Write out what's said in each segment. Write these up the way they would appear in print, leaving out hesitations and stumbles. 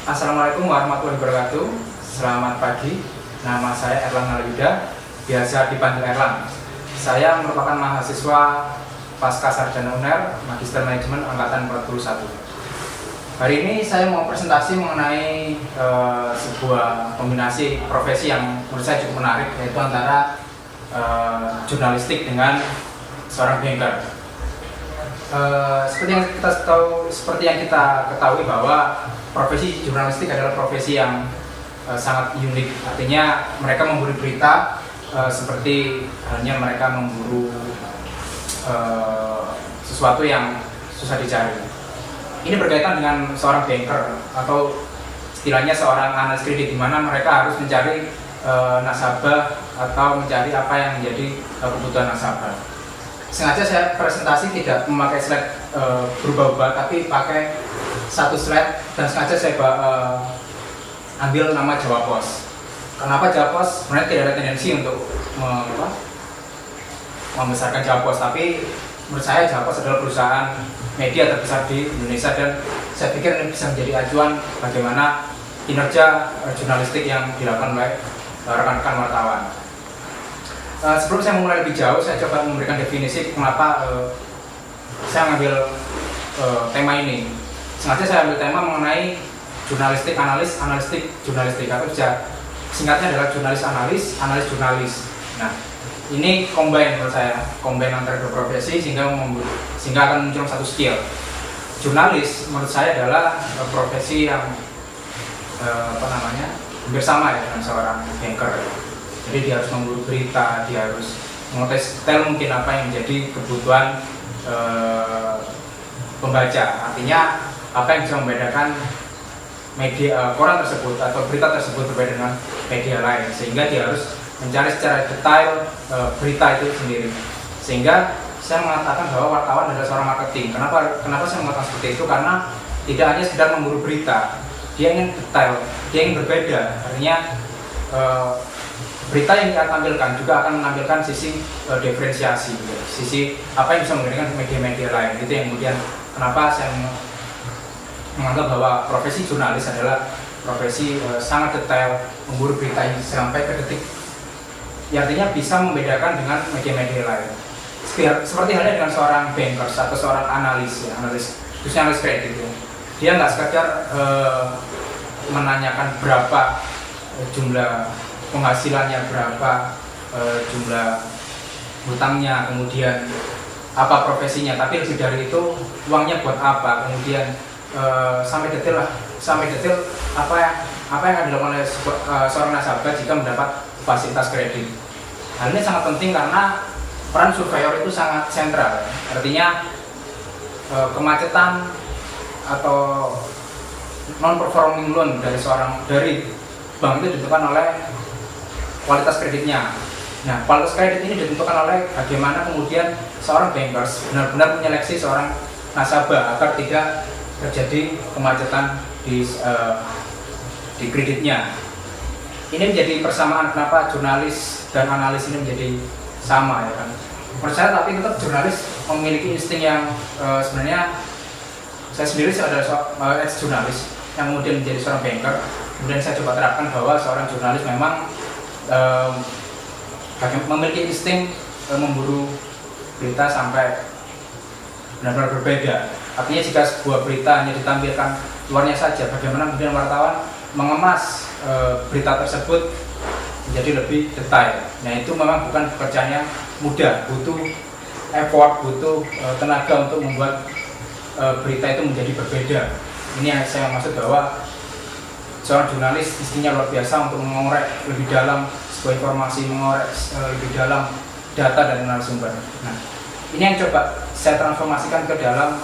Assalamualaikum warahmatullahi wabarakatuh. Selamat pagi. Nama saya Erlang Nalayuda, biasa dipanggil Erlang. Saya merupakan mahasiswa Pasca Sarjana UNER, Magister Manajemen Angkatan 41. Hari ini saya mau presentasi mengenai sebuah kombinasi profesi yang menurut saya cukup menarik, yaitu antara jurnalistik dengan seorang banker. Seperti yang kita ketahui bahwa profesi jurnalistik adalah profesi yang sangat unik. Artinya mereka memburu berita seperti halnya mereka memburu sesuatu yang susah dicari. Ini berkaitan dengan seorang banker atau istilahnya seorang analis kredit, di mana mereka harus mencari nasabah atau mencari apa yang menjadi kebutuhan nasabah. Sengaja saya presentasi tidak memakai slide berubah-ubah, tapi pakai satu slide, dan sengaja saya ambil nama Jawa Pos. Kenapa Jawa Pos? Sebenarnya tidak ada tendensi untuk membesarkan Jawa Pos, tapi menurut saya Jawa Pos adalah perusahaan media terbesar di Indonesia, dan saya pikir ini bisa menjadi acuan bagaimana kinerja jurnalistik yang dilakukan oleh rekan-rekan wartawan. Sebelum saya mulai lebih jauh, saya coba memberikan definisi kenapa saya mengambil tema ini. Sengaja saya ambil tema mengenai jurnalistik analis, analistik jurnalistik, atau singkatnya adalah jurnalis analis, analis jurnalis. Nah, ini combine menurut saya, combine antara dua profesi sehingga akan muncul satu skill. Jurnalis menurut saya adalah profesi yang hampir sama ya dengan seorang banker. Jadi dia harus memburu berita, dia harus mengetes detail mungkin apa yang menjadi kebutuhan pembaca. Artinya apa yang bisa membedakan media koran tersebut atau berita tersebut berbeda dengan media lain, sehingga dia harus mencari secara detail berita itu sendiri. Sehingga saya mengatakan bahwa wartawan adalah seorang marketing. Kenapa saya mengatakan seperti itu? Karena tidak hanya sekedar memburu berita, dia ingin detail, dia ingin berbeda. Artinya berita yang kita tampilkan juga akan menampilkan sisi diferensiasi, sisi apa yang bisa membedakan media-media lain. Itu yang kemudian kenapa saya menganggap bahwa profesi jurnalis adalah profesi sangat detail, memburu berita yang sampai ke detik, yang artinya bisa membedakan dengan media-media lain. Seperti halnya dengan seorang banker atau seorang analis, khususnya analis kredit. Dia nggak sekedar menanyakan berapa jumlah penghasilannya, berapa jumlah hutangnya, kemudian apa profesinya, tapi lebih dari itu uangnya buat apa, kemudian sampai detail apa yang akan dilakukan oleh seorang nasabah jika mendapat fasilitas kredit. Hal ini sangat penting karena peran surveyor itu sangat sentral. Artinya kemacetan atau non performing loan dari bank itu ditentukan oleh kualitas kreditnya. Nah, kualitas kredit ini ditentukan oleh bagaimana kemudian seorang bankers benar-benar menyeleksi seorang nasabah agar tidak terjadi kemacetan di kreditnya. Ini menjadi persamaan kenapa jurnalis dan analis ini menjadi sama, ya kan. Menurut saya, tapi tetap jurnalis memiliki insting yang sebenarnya saya sendiri adalah ex-jurnalis yang kemudian menjadi seorang banker. Kemudian saya coba terapkan bahwa seorang jurnalis memang memiliki insting memburu berita sampai benar-benar berbeda. Artinya jika sebuah berita hanya ditampilkan luarnya saja, bagaimana kemudian wartawan mengemas berita tersebut menjadi lebih detail. Nah, itu memang bukan pekerjaan yang mudah, butuh effort, butuh tenaga untuk membuat berita itu menjadi berbeda. Ini yang saya maksud bahwa seorang jurnalis instingnya luar biasa untuk mengorek lebih dalam sebuah informasi, mengorek lebih dalam data dan narasumber. Nah, ini yang coba saya transformasikan ke dalam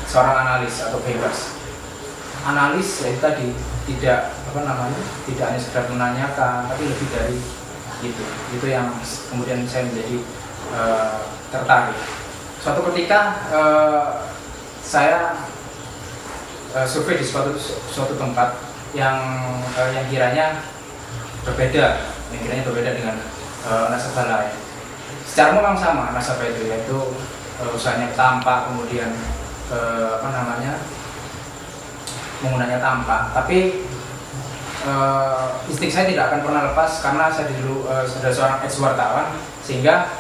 seorang analis atau bankers. Analis ya tadi tidak hanya sekedar menanyakan, tapi lebih dari itu yang kemudian saya menjadi tertarik. Suatu ketika saya survei di suatu tempat yang kiranya berbeda dengan nasabah lain. Secara memang sama nasabah itu, yaitu usahanya tampak, kemudian menggunakannya tampak. Tapi insting saya tidak akan pernah lepas karena saya dulu sudah seorang ex-wartawan, sehingga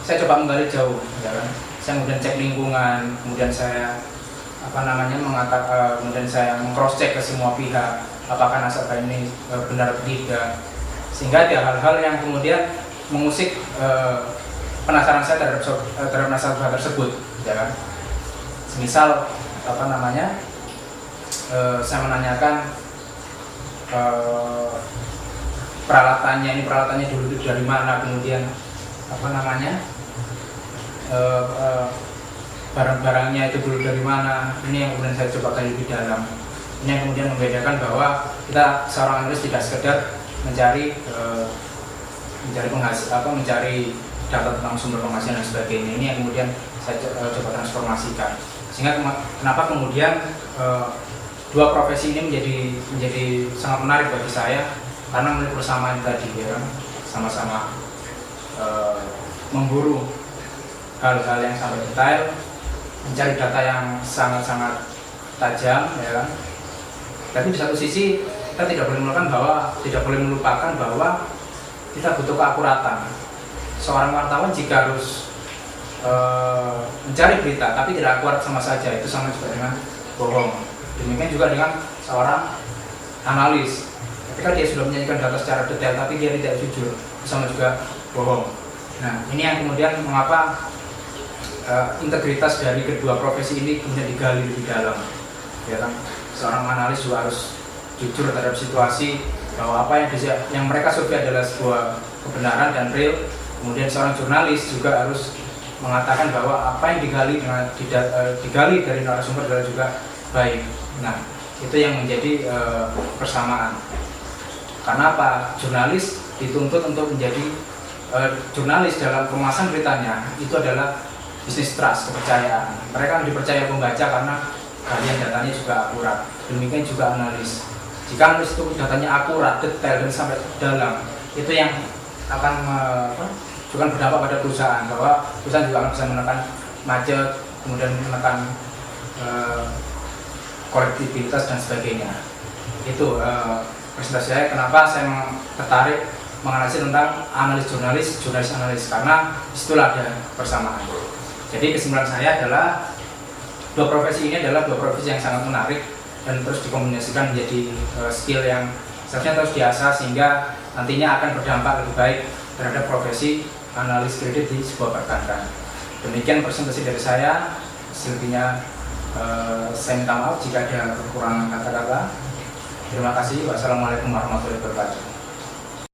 saya coba menggali jauh, ya kan? Saya kemudian cek lingkungan, kemudian saya kemudian saya meng-cross check ke semua pihak apakah nasabah ini benar atau tidak, sehingga ada hal-hal yang kemudian mengusik penasaran saya terhadap nasabah tersebut, ya kan? Misal saya menanyakan peralatannya dulu dari mana, kemudian barang-barangnya itu dulu dari mana. Ini yang kemudian saya coba gali lebih dalam. Ini yang kemudian membedakan bahwa kita seorang analis tidak sekedar mencari data tentang sumber penghasilan dan sebagainya. Ini yang kemudian saya coba transformasikan. Sehingga kenapa kemudian dua profesi ini menjadi sangat menarik bagi saya, karena memiliki persamaan tadi, ya kan? Sama-sama memburu hal-hal yang sangat detail, mencari data yang sangat-sangat tajam, ya kan? Tapi di satu sisi kita tidak boleh melupakan bahwa kita butuh keakuratan. Seorang wartawan jika harus mencari berita tapi tidak akurat sama saja, itu sama juga dengan bohong. Demikian juga dengan seorang analis, ketika dia sudah menyajikan data secara detail tapi dia tidak jujur, itu sama juga bohong. Nah, ini yang kemudian mengapa integritas dari kedua profesi ini kemudian digali lebih dalam, ya kan? Seorang analis juga harus jujur terhadap situasi, bahwa apa yang mereka survei adalah sebuah kebenaran dan real. Kemudian seorang jurnalis juga harus mengatakan bahwa apa yang digali dari narasumber adalah juga baik. Nah, itu yang menjadi persamaan. Karena apa? Jurnalis dituntut untuk menjadi jurnalis dalam kemasan beritanya itu adalah bisnis trust, kepercayaan. Mereka dipercaya pembaca karena galian datanya juga akurat. Demikian juga analis. Jika analis itu datanya akurat, detail dan sampai dalam, itu yang akan juga berdampak pada perusahaan, bahwa perusahaan juga akan bisa menekan macet, kemudian menekan kolektivitas dan sebagainya. Itu presentasi saya. Kenapa saya tertarik menganalisis tentang jurnalis analis, karena disitulah ada persamaan. Jadi kesimpulan saya adalah dua profesi ini adalah dua profesi yang sangat menarik dan terus dikombinasikan menjadi skill yang seharusnya terus diasah sehingga nantinya akan berdampak lebih baik terhadap profesi analis kredit di sebuah perbankan. Demikian presentasi dari saya. Selebihnya saya minta maaf jika ada kekurangan kata-kata. Terima kasih. Wassalamualaikum warahmatullahi wabarakatuh.